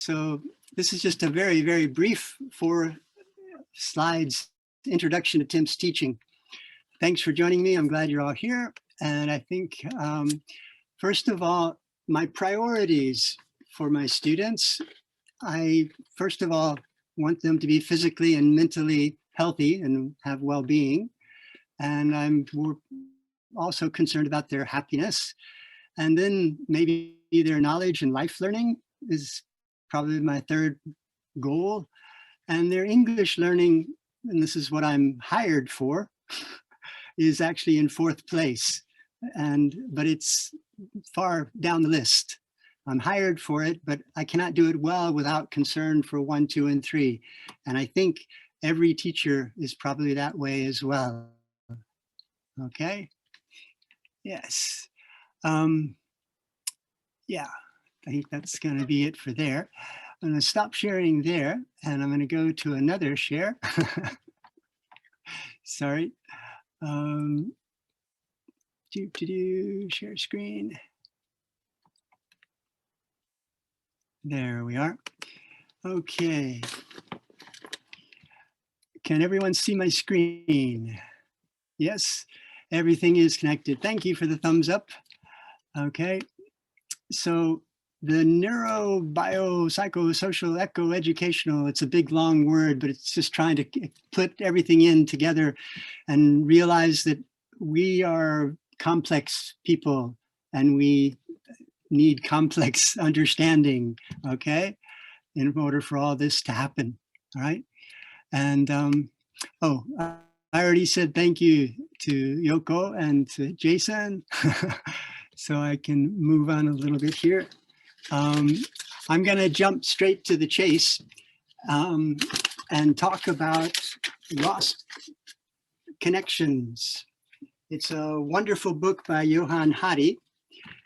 So this is just a very, very brief 4 slides introduction to Tim's teaching. Thanks for joining me. I'm glad you're all here. And I think, first of all, my priorities for my students, I, first of all, want them to be physically and mentally healthy and have well-being. And I'm also concerned about their happiness. And then maybe their knowledge and life learning is probably my third goal. And their English learning, and this is what I'm hired for, is actually in 4th place. But it's far down the list. I'm hired for it, but I cannot do it well without concern for 1, 2, and 3. And I think every teacher is probably that way as well. Okay. Yes. Yeah, I think that's going to be it for there. I'm going to stop sharing there, and I'm going to go to another share. Sorry. Share screen. There we are. Okay. Can everyone see my screen? Yes, everything is connected. Thank you for the thumbs up. Okay. So the neurobiopsychosocial eco-educational, it's a big long word, but it's just trying to put everything in together and realize that we are complex people and we need complex understanding, okay, in order for all this to happen, all right? And I already said thank you to Yoko and to Jason. So I can move on a little bit here. I'm going to jump straight to the chase and talk about lost connections. It's a wonderful book by Johann Hari.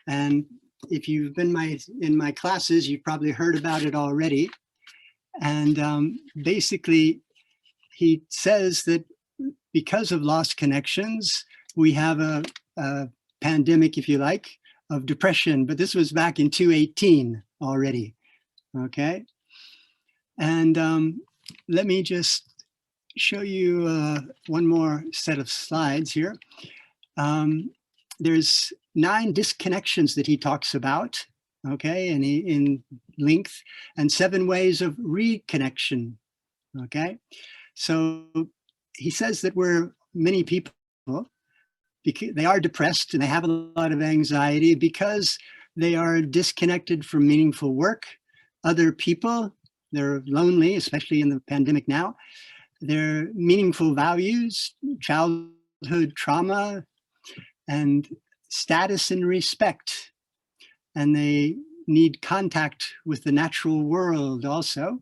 And if you've been in my classes, you've probably heard about it already. And basically, he says that because of lost connections, we have a pandemic, if you like, of depression, but this was back in 2018 already, okay? And let me just show you one more set of slides here. There's 9 disconnections that he talks about, okay, and in length, and 7 ways of reconnection, okay? So he says that many people, because they are depressed and they have a lot of anxiety because they are disconnected from meaningful work, other people, they're lonely, especially in the pandemic now, their meaningful values, childhood trauma, and status and respect. And they need contact with the natural world also.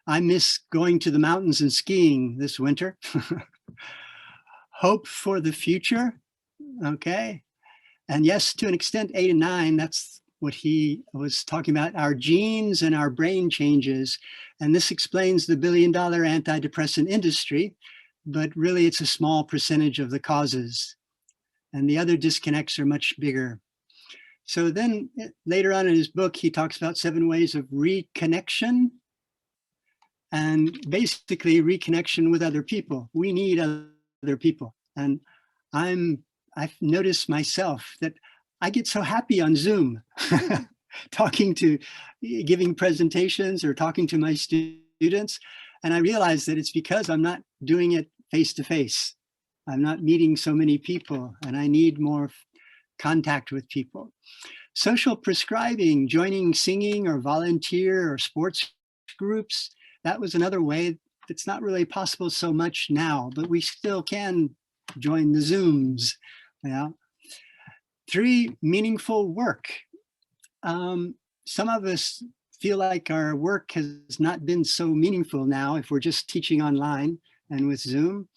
I miss going to the mountains and skiing this winter. Hope for the future, okay? And yes, to an extent, 8 and 9, that's what he was talking about, our genes and our brain changes. And this explains the billion-dollar antidepressant industry, but really it's a small percentage of the causes. And the other disconnects are much bigger. So then later on in his book, he talks about 7 ways of reconnection. And basically reconnection with other people. We need other people. And I've noticed myself that I get so happy on Zoom, giving presentations or talking to my students. And I realize that it's because I'm not doing it face-to-face. I'm not meeting so many people and I need more contact with people. Social prescribing, joining singing or volunteer or sports groups, that was another way that's not really possible so much now, but we still can join the Zooms. Yeah. 3, meaningful work. Some of us feel like our work has not been so meaningful now if we're just teaching online and with Zoom.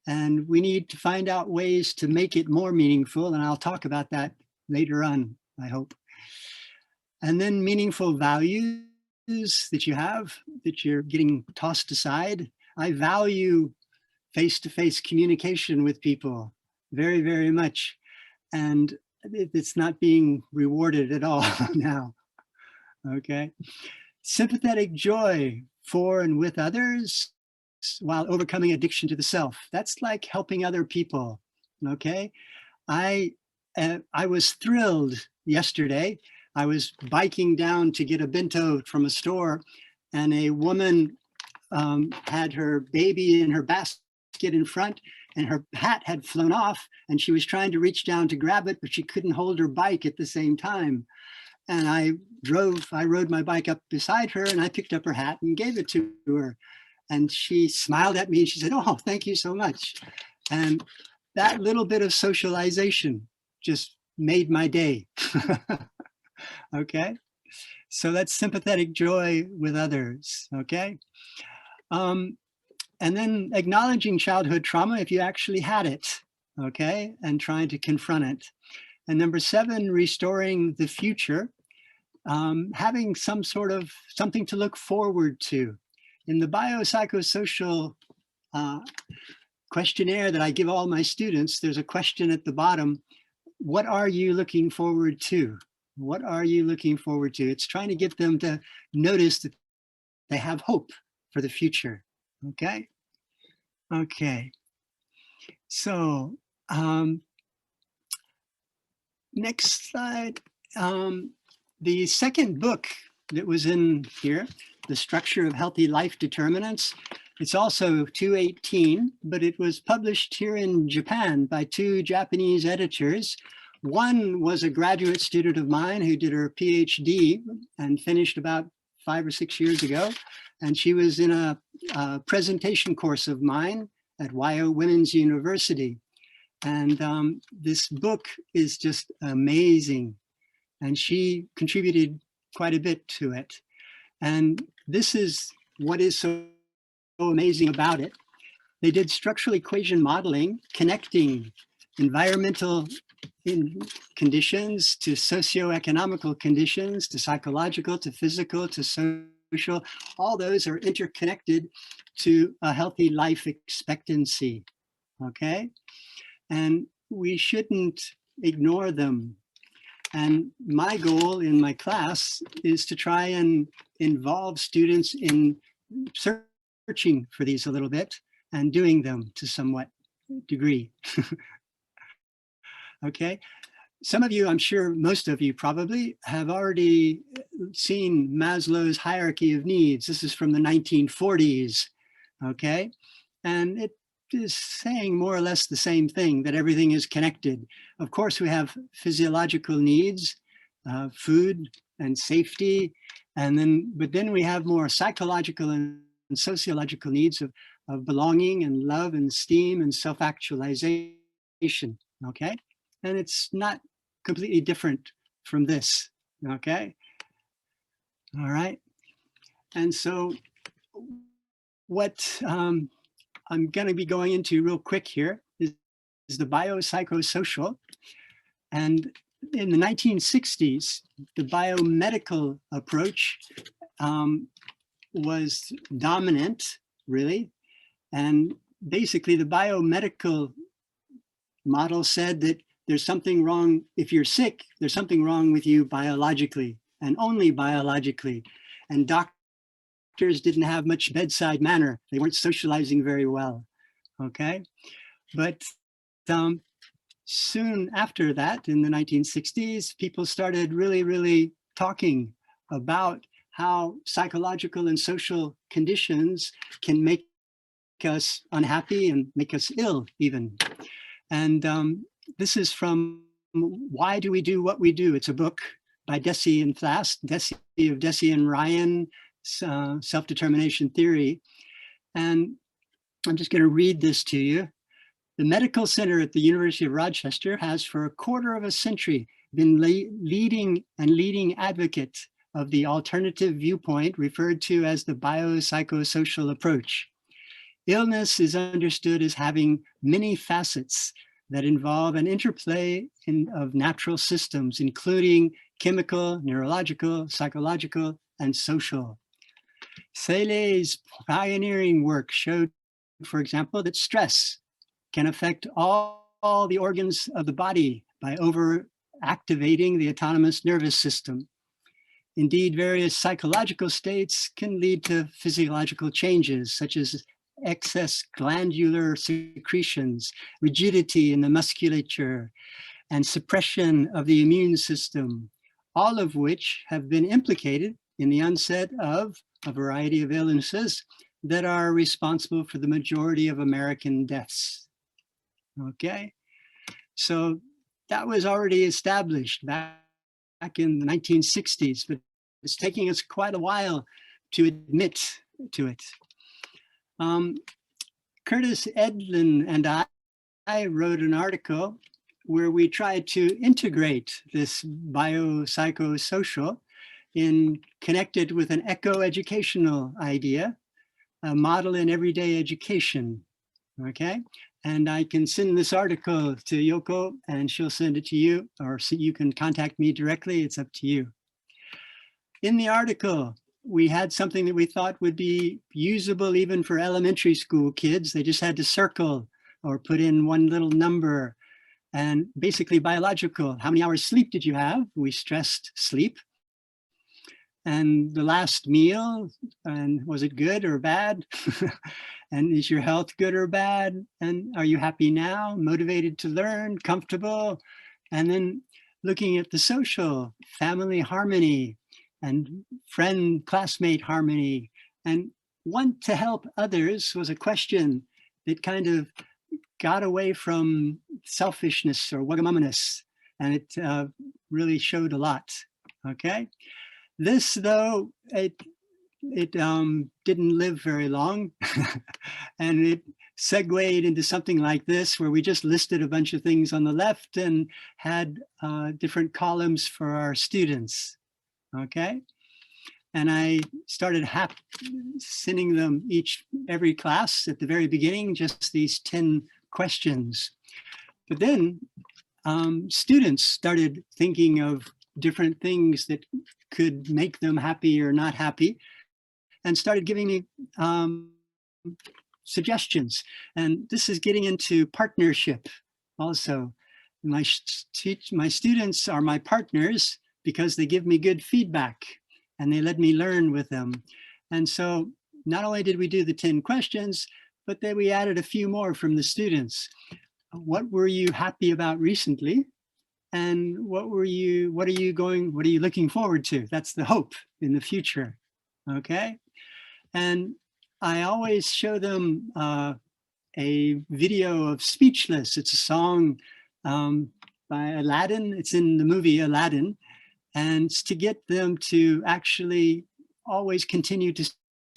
And we need to find out ways to make it more meaningful. And I'll talk about that later on, I hope. And then meaningful values that you have, that you're getting tossed aside. I value face-to-face communication with people very, very much. And it's not being rewarded at all now, okay? Sympathetic joy for and with others while overcoming addiction to the self. That's like helping other people, okay? I was thrilled yesterday. I was biking down to get a bento from a store, and a woman had her baby in her basket in front, and her hat had flown off, and she was trying to reach down to grab it, but she couldn't hold her bike at the same time. And I rode my bike up beside her, and I picked up her hat and gave it to her. And she smiled at me and she said, "Oh, thank you so much." And that little bit of socialization just made my day. Okay. So that's sympathetic joy with others. Okay. And then acknowledging childhood trauma if you actually had it. Okay. And trying to confront it. And number 7, restoring the future. Having some sort of something to look forward to. In the BioPsychoSocial questionnaire that I give all my students, there's a question at the bottom. What are you looking forward to? What are you looking forward to? It's trying to get them to notice that they have hope for the future. Okay. Okay. So next slide. The second book that was in here, The Structure of Healthy Life Determinants, it's also 218, but it was published here in Japan by 2 Japanese editors. One was a graduate student of mine who did her PhD and finished about 5 or 6 years ago. And she was in a presentation course of mine at Wyo Women's University. And this book is just amazing. And she contributed quite a bit to it. And this is what is so amazing about it. They did structural equation modeling, connecting environmental conditions to socioeconomical conditions, to psychological, to physical, to social. All those are interconnected to a healthy life expectancy, okay? And we shouldn't ignore them. And my goal in my class is to try and involve students in searching for these a little bit and doing them to somewhat degree. Okay. Some of you, I'm sure most of you probably have already seen Maslow's hierarchy of needs. This is from the 1940s. Okay. And it is saying more or less the same thing, that everything is connected. Of course, we have physiological needs, food and safety, but then we have more psychological and sociological needs of belonging and love and esteem and self-actualization, okay? And it's not completely different from this, okay? All right. And so what I'm going to be going into real quick here is the biopsychosocial. And in the 1960s, the biomedical approach was dominant, really. And basically the biomedical model said that there's something wrong. If you're sick, there's something wrong with you biologically and only biologically. And doctors didn't have much bedside manner. They weren't socializing very well, okay? But soon after that, in the 1960s, people started really talking about how psychological and social conditions can make us unhappy and make us ill even. And this is from Why Do We Do What We Do? It's a book by Deci and Flast, Deci and Ryan, Self-Determination Theory. And I'm just going to read this to you. The Medical Center at the University of Rochester has for a quarter of a century been leading advocate of the alternative viewpoint referred to as the biopsychosocial approach. Illness is understood as having many facets that involve an interplay of natural systems, including chemical, neurological, psychological, and social. Seele's pioneering work showed, for example, that stress can affect all the organs of the body by overactivating the autonomous nervous system. Indeed, various psychological states can lead to physiological changes, such as excess glandular secretions, rigidity in the musculature, and suppression of the immune system, all of which have been implicated in the onset of a variety of illnesses that are responsible for the majority of American deaths. Okay, so that was already established back in the 1960s, but it's taking us quite a while to admit to it. Curtis Edlin and I wrote an article where we tried to integrate this BioPsychoSocial in connected with an eco-educational idea, a model in everyday education, okay? And I can send this article to Yoko and she'll send it to you, or so you can contact me directly, it's up to you. In the article, we had something that we thought would be usable even for elementary school kids. They just had to circle or put in one little number, and basically biological. How many hours sleep did you have? We stressed sleep. And the last meal, and was it good or bad? And is your health good or bad? And are you happy now, motivated to learn, comfortable? And then looking at the social, family harmony, and friend, classmate harmony. And want to help others was a question that kind of got away from selfishness or wagamuness, and it really showed a lot, okay? This, though, it didn't live very long, and it segued into something like this, where we just listed a bunch of things on the left and had different columns for our students, okay? And I started sending them every class at the very beginning, just these 10 questions. But then students started thinking of different things that could make them happy or not happy, and started giving me suggestions. And this is getting into partnership also. My students are my partners because they give me good feedback and they let me learn with them. And so not only did we do the 10 questions, but then we added a few more from the students. What were you happy about recently? And what are you looking forward to? That's the hope in the future, okay? And I always show them a video of Speechless. It's a song by Aladdin. It's in the movie Aladdin. And it's to get them to actually always continue to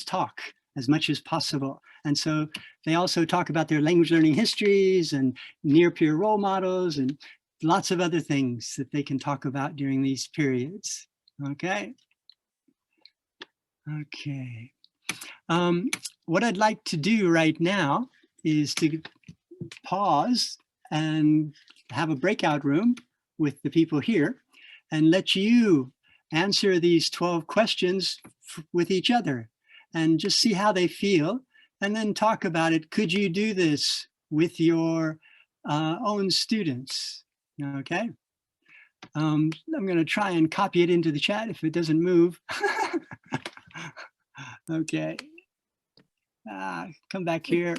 talk as much as possible. And so they also talk about their language learning histories and near peer role models and lots of other things that they can talk about during these periods, okay? Okay. What I'd like to do right now is to pause and have a breakout room with the people here and let you answer these 12 questions with each other and just see how they feel, and then talk about it. Could you do this with your own students? Okay. I'm going to try and copy it into the chat if it doesn't move. Okay. Come back here.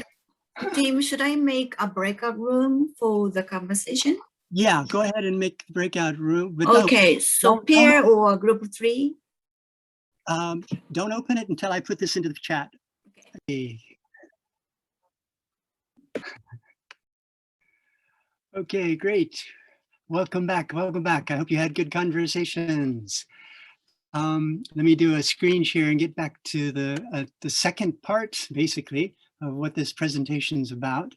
Tim, should I make a breakout room for the conversation? Yeah, go ahead and make the breakout room. But okay, so peer or group 3? Don't open it until I put this into the chat. Okay. Okay, great. Welcome back. Welcome back. I hope you had good conversations. Let me do a screen share and get back to the second part, basically, of what this presentation is about.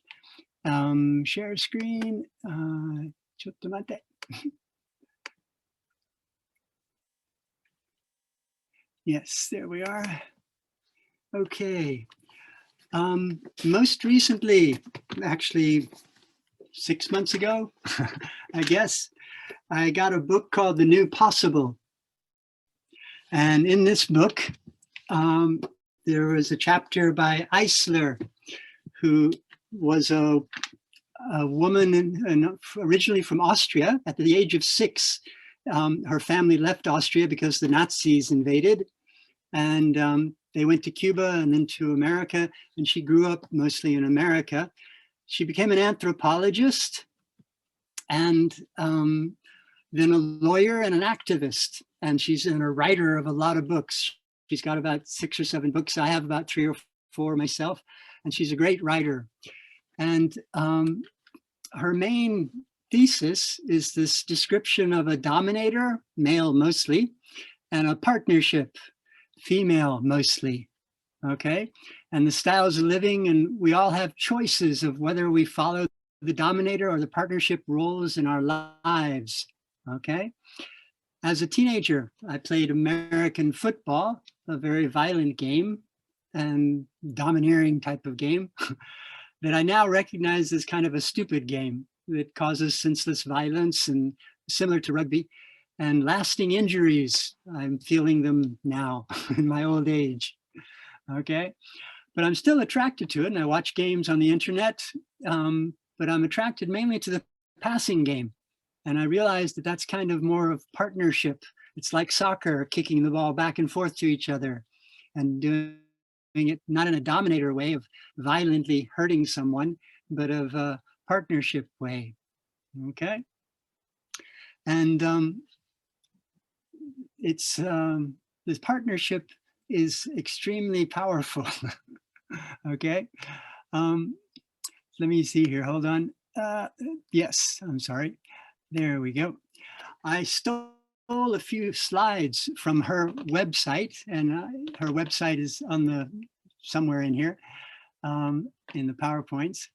Share screen. Yes, there we are. Okay. Most recently, actually 6 months ago, I guess, I got a book called The New Possible. And in this book, there was a chapter by Eisler, who was a woman originally from Austria. At the age of 6, her family left Austria because the Nazis invaded, and they went to Cuba and then to America, and she grew up mostly in America. She became an anthropologist and then a lawyer and an activist, and she's a writer of a lot of books. She's got about 6 or 7 books. I have about 3 or 4 myself, and she's a great writer. And her main thesis is this description of a dominator, male mostly, and a partnership, female mostly, okay? And the styles of living, and we all have choices of whether we follow the dominator or the partnership roles in our lives, okay? As a teenager, I played American football, a very violent game and domineering type of game that I now recognize as kind of a stupid game that causes senseless violence and similar to rugby and lasting injuries. I'm feeling them now in my old age, okay? But I'm still attracted to it, and I watch games on the internet, but I'm attracted mainly to the passing game. And I realized that that's kind of more of partnership. It's like soccer, kicking the ball back and forth to each other and doing it not in a dominator way of violently hurting someone, but of a partnership way, okay? And it's, this partnership is extremely powerful, okay? Let me see here, hold on. Yes, I'm sorry. There we go. I stole a few slides from her website, and her website is on the somewhere in here in the PowerPoints.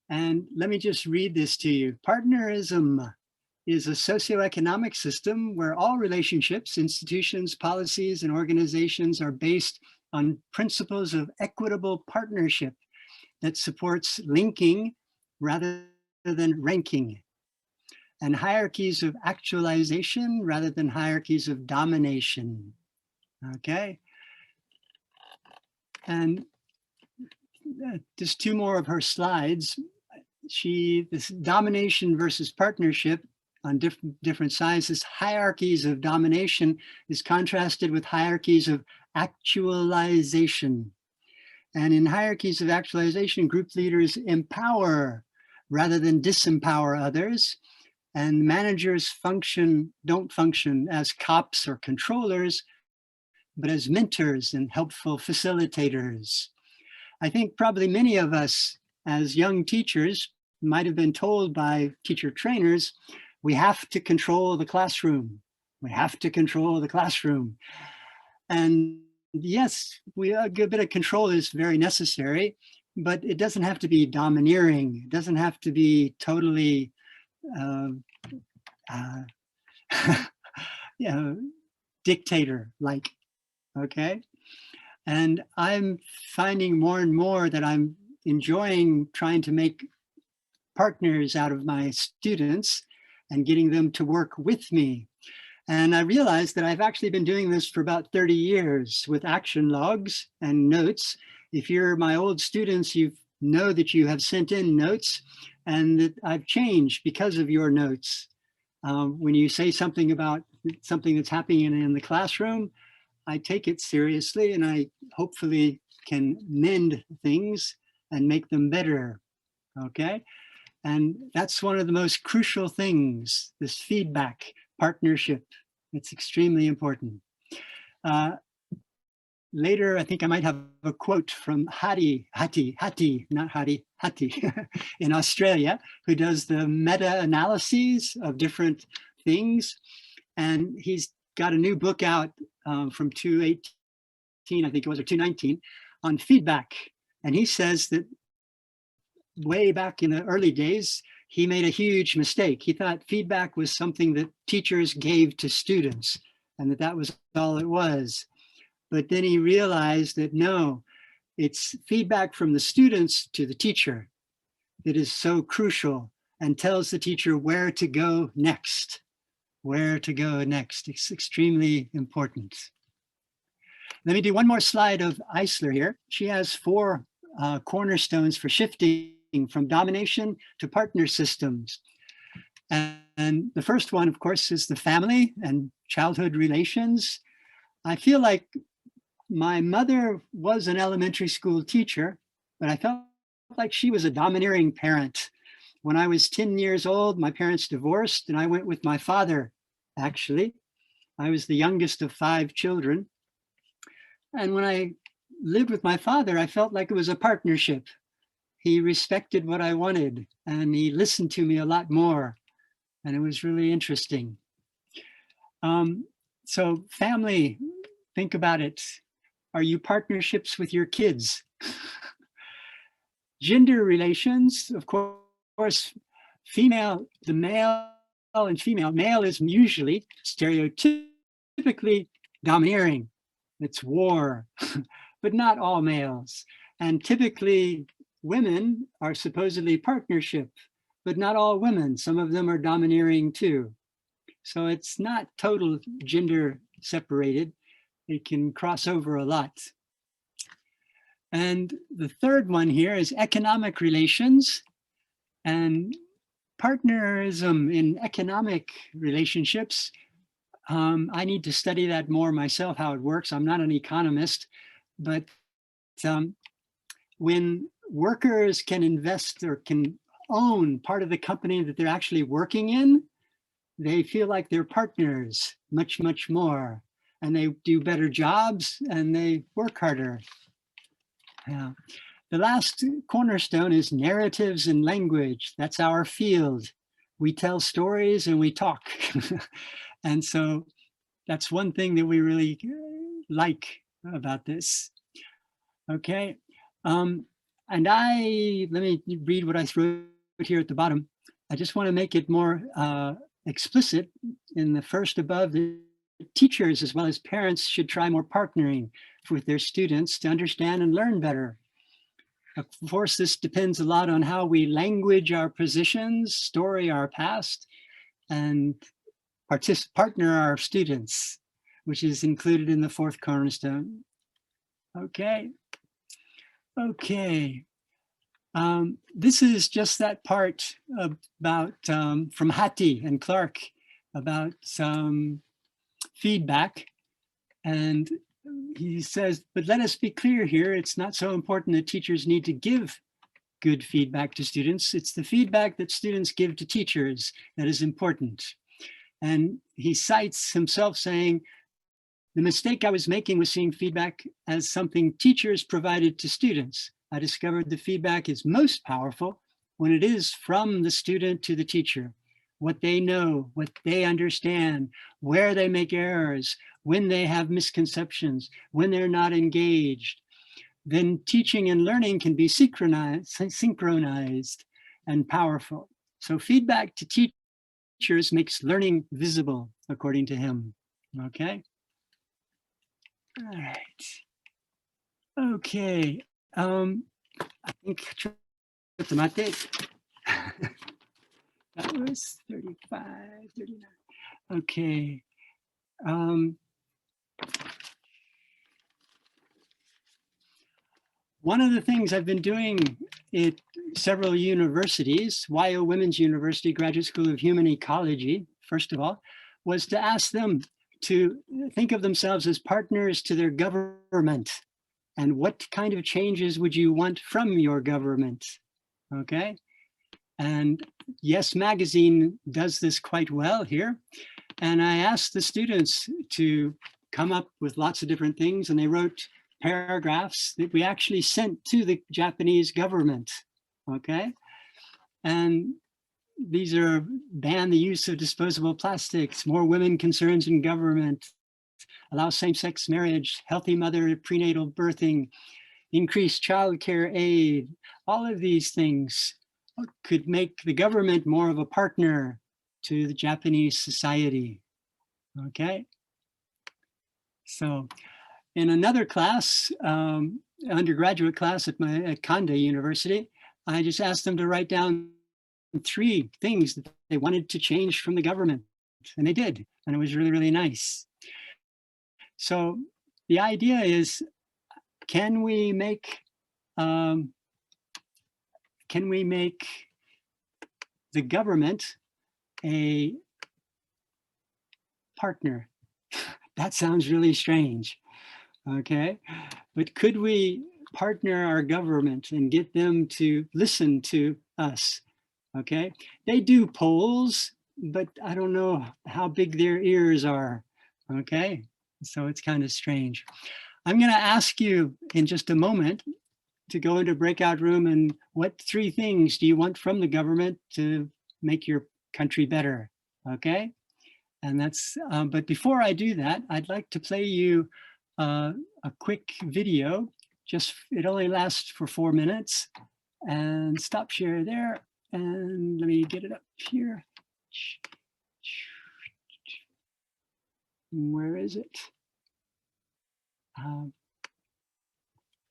And let me just read this to you. Partnerism is a socioeconomic system where all relationships, institutions, policies, and organizations are based on principles of equitable partnership that supports linking rather than ranking, and hierarchies of actualization rather than hierarchies of domination, okay? And just 2 more of her slides. This domination versus partnership on different sizes, hierarchies of domination is contrasted with hierarchies of actualization. And in hierarchies of actualization, group leaders empower rather than disempower others. And managers don't function as cops or controllers, but as mentors and helpful facilitators. I think probably many of us as young teachers might have been told by teacher trainers, we have to control the classroom. We have to control the classroom. And yes, a good bit of control is very necessary, but it doesn't have to be domineering. It doesn't have to be totally dictator-like, okay? And I'm finding more and more that I'm enjoying trying to make partners out of my students and getting them to work with me. And I realized that I've actually been doing this for about 30 years with action logs and notes. If you're my old students, you know that you have sent in notes and that I've changed because of your notes. When you say something about something that's happening in the classroom, I take it seriously and I hopefully can mend things and make them better, okay? And that's one of the most crucial things, this feedback, partnership. It's extremely important. Later, I think I might have a quote from Hati in Australia, who does the meta-analyses of different things. And he's got a new book out from 2018, I think it was, or 2019, on feedback. And he says that way back in the early days, he made a huge mistake. He thought feedback was something that teachers gave to students and that was all it was. But then he realized that no, it's feedback from the students to the teacher that is so crucial and tells the teacher where to go next, where to go next. It's extremely important. Let me do one more slide of Eisler here. She has 4 cornerstones for shifting from domination to partner systems. And And the first one, of course, is the family and childhood relations. I feel like my mother was an elementary school teacher, but I felt like she was a domineering parent. When I was 10 years old, my parents divorced and I went with my father, actually. I was the youngest of 5 children. And when I lived with my father, I felt like it was a partnership. He respected what I wanted and he listened to me a lot more. And it was really interesting. So family, think about it. Are you partnerships with your kids? Gender relations, of course, female, the male and female. Male is usually stereotypically domineering. It's war, but not all males. And typically women are supposedly partnership, but not all women. Some of them are domineering too. So it's not total gender separated. It can cross over a lot. And the third one here is economic relations. And partnerism in economic relationships, I need to study that more myself, how it works. I'm not an economist, but when workers can invest or can own part of the company that they're actually working in, they feel like they're partners much, much more. And they do better jobs and they work harder. Yeah. The last cornerstone is narratives and language. That's our field. We tell stories and we talk. And so that's one thing that we really like about this. Okay. And let me read what I wrote here at the bottom. I just want to make it more explicit in the first above. The teachers as well as parents should try more partnering with their students to understand and learn better. Of course, this depends a lot on how we language our positions, story our past, and partner our students, which is included in the fourth cornerstone. Okay. Okay. This is just that part about from Hattie and Clark about feedback. And he says, but let us be clear here, it's not so important that teachers need to give good feedback to students. It's the feedback that students give to teachers that is important. And he cites himself saying, the mistake I was making was seeing feedback as something teachers provided to students. I discovered the feedback is most powerful when it is from the student to the teacher. What they know, what they understand, where they make errors, when they have misconceptions, when they're not engaged. Then teaching and learning can be synchronized and powerful. So feedback to teachers makes learning visible, according to him. Okay. All right. Okay. I think that was 35, 39. Okay. One of the things I've been doing at several universities, Wyo Women's University Graduate School of Human Ecology, first of all, was to ask them to think of themselves as partners to their government. And what kind of changes would you want from your government? Okay. And Yes Magazine does this quite well here. And I asked the students to come up with lots of different things, and they wrote paragraphs that we actually sent to the Japanese government. Okay. And these are ban the use of disposable plastics, more women concerns in government, allow same-sex marriage, healthy mother prenatal birthing, increase childcare aid. All of these things could make the government more of a partner to the Japanese society. Okay. So in another class, undergraduate class at Kanda University, I just asked them to write down 3 things that they wanted to change from the government, and they did, and it was really, really nice. So the idea is, can we make the government a partner. That sounds really strange, okay? But could we partner our government and get them to listen to us, okay? They do polls, but I don't know how big their ears are, okay? So it's kind of strange. I'm gonna ask you in just a moment to go into a breakout room and what 3 things do you want from the government to make your country better, okay? And that's, but before I do that, I'd like to play you a quick video. Just, it only lasts for 4 minutes. And stop share there. And let me get it up here. Where is it?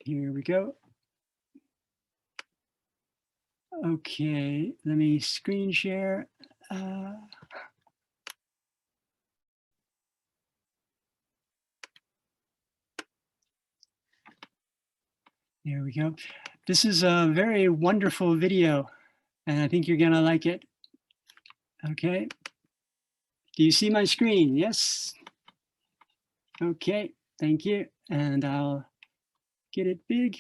Here we go. Okay, let me screen share. There we go. This is a very wonderful video, and I think you're gonna like it. Okay. Do you see my screen? Yes. Okay, thank you. And I'll get it big.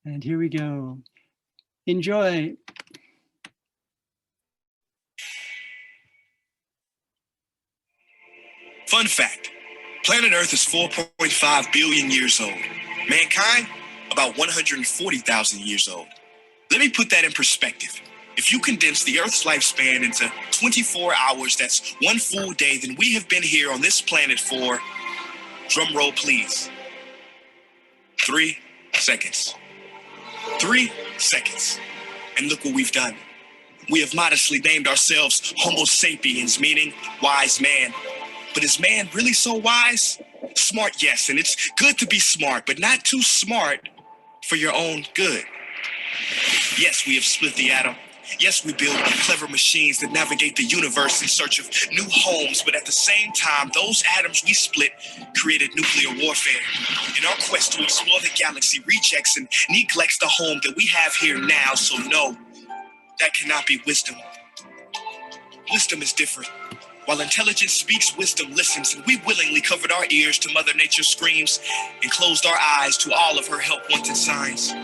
And here we go. Enjoy. Fun fact, planet Earth is 4.5 billion years old. Mankind, about 140,000 years old. Let me put that in perspective. If you condense the Earth's lifespan into 24 hours, that's 1 full day, then we have been here on this planet for, drum roll please, 3 seconds. 3 seconds. And look what we've done. We have modestly named ourselves Homo sapiens, meaning wise man. But is man really so wise? Smart, yes, and it's good to be smart, but not too smart for your own good. Yes, we have split the atom. Yes, we build clever machines that navigate the universe in search of new homes, but at the same time, those atoms we split created nuclear warfare. In our quest to explore the galaxy, rejects and neglects the home that we have here now, so no, that cannot be wisdom. Wisdom is different. While intelligence speaks, wisdom listens, and we willingly covered our ears to Mother Nature's screams and closed our eyes to all of her help-wanted signs.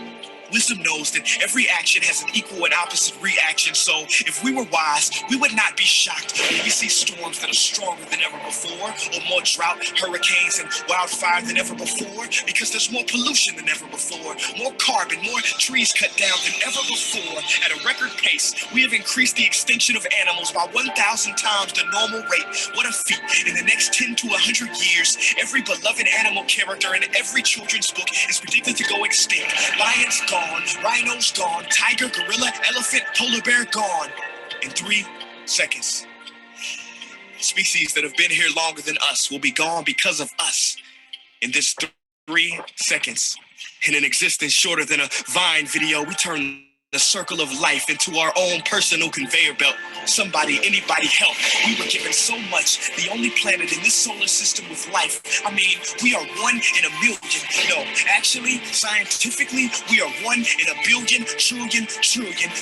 Wisdom knows that every action has an equal and opposite reaction, so if we were wise, we would not be shocked when we see storms that are stronger than ever before, or more drought, hurricanes, and wildfire than ever before, because there's more pollution than ever before, more carbon, more trees cut down than ever before. At a record pace, we have increased the extinction of animals by 1,000 times the normal rate. What a feat. In the next 10 to 100 years, every beloved animal character in every children's book is predicted to go extinct. Lions gone, rhinos gone, tiger, gorilla, elephant, polar bear gone in 3 seconds. Species that have been here longer than us will be gone because of us in this 3 seconds. In an existence shorter than a Vine video, we turn the circle of life into our own personal conveyor belt. Somebody, anybody help. We were given so much, the only planet in this solar system with life. I mean, we are 1 in a million. No, actually, scientifically, we are 1 in a billion, trillion.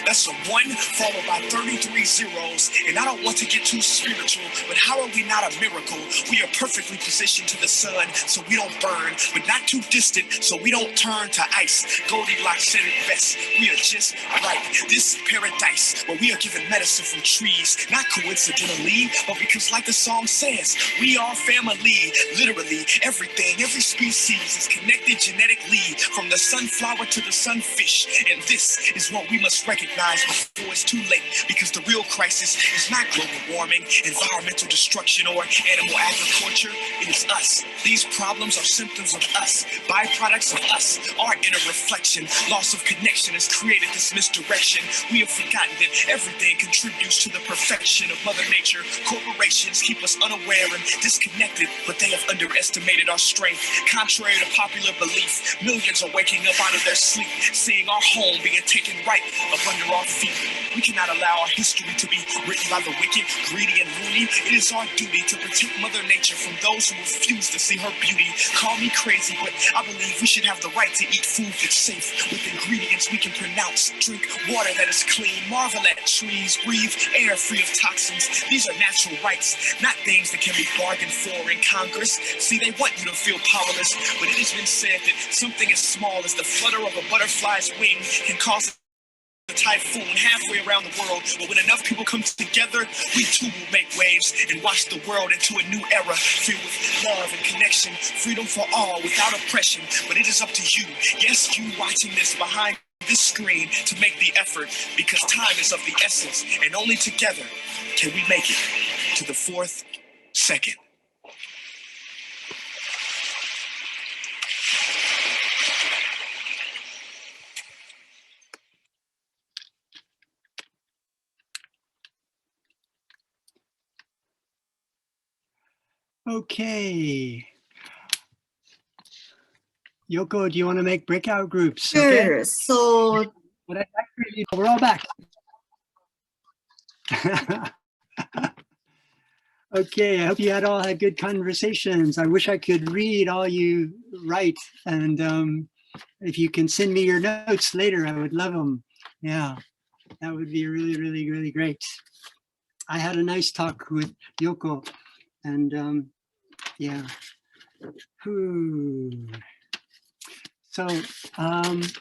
That's a 1 followed by 33 zeros. And I don't want to get too spiritual, but how are we not a miracle? We are perfectly positioned to the sun so we don't burn, but not too distant so we don't turn to ice. Goldilocks said it best. We are just right. This paradise where we are given medicine from trees, not coincidentally, but because like the song says, we are family. Literally, everything, every species is connected genetically from the sunflower to the sunfish. And this is what we must recognize before it's too late, because the real crisis is not global warming, environmental destruction, or animal agriculture. It is us. These problems are symptoms of us, byproducts of us. Our inner reflection, loss of connection has created this misdirection. We have forgotten that everything contributes to the perfection of Mother Nature. Corporations keep us unaware and disconnected, but they have underestimated our strength. Contrary to popular belief, millions are waking up out of their sleep, seeing our home being taken right up under our feet. We cannot allow our history to be written by the wicked, greedy, and loony. It is our duty to protect Mother Nature from those who refuse to see her beauty. Call me crazy, but I believe we should have the right to eat food that's safe with ingredients we can pronounce. Drink water that is clean, marvel at trees, breathe air free of toxins. These are natural rights, not things that can be bargained for in Congress. See, they want you to feel powerless, but it has been said that something as small as the flutter of a butterfly's wing can cause a typhoon halfway around the world. But when enough people come together, we too will make waves and watch the world into a new era filled with love and connection, freedom for all without oppression. But it is up to you, yes, you watching this behind this screen, to make the effort, because time is of the essence, and only together can we make it to the 4th second. Okay. Yoko, do you want to make breakout groups? Sure. Okay. So What I'd like for you, we're all back. Okay, I hope you all had good conversations. I wish I could read all you write, and if you can send me your notes later, I would love them. Yeah, that would be really, really, really great. I had a nice talk with Yoko, and yeah. So